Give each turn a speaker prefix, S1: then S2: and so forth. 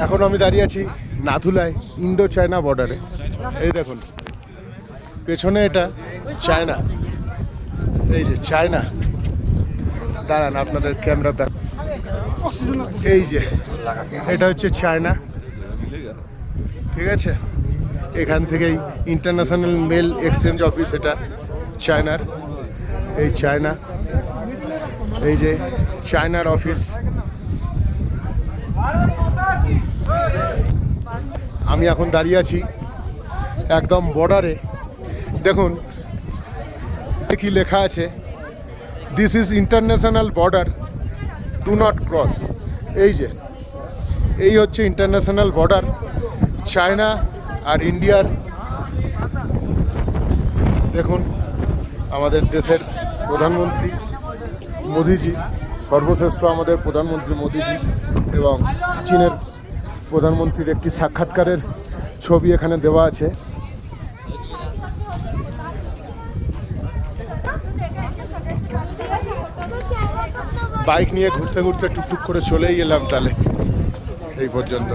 S1: এখন আমি দাঁড়িয়ে আছি নাথুলায়, ইন্ডো চায়না বর্ডারে। এই দেখুন পেছনে এটা চায়না, এই যে চায়না। দাঁড়ান আপনাদের ক্যামেরা ব্যাক। এই যে এটা হচ্ছে চায়না, ঠিক আছে। এখান থেকেই ইন্টারন্যাশনাল মেল এক্সচেঞ্জ অফিস, এটা চায়নার। এই চায়না, এই যে চায়নার অফিস। আমি এখন দাঁড়িয়ে আছি একদম বর্ডারে। দেখুন কি লেখা আছে, this is international border, do not cross. এই যে এই হচ্ছে ইন্টারন্যাশনাল বর্ডার চায়না আর ইন্ডিয়ার। দেখুন আমাদের দেশের প্রধানমন্ত্রী মোদিজি, সর্বশ্রেষ্ঠ আমাদের প্রধানমন্ত্রী মোদিজি এবং চীনের প্রধানমন্ত্রীর একটি সাক্ষাৎকারের ছবি এখানে দেওয়া আছে। বাইক নিয়ে ঘুরতে ঘুরতে টুকটুক করে চলেই এলাম তাহলে এই পর্যন্ত।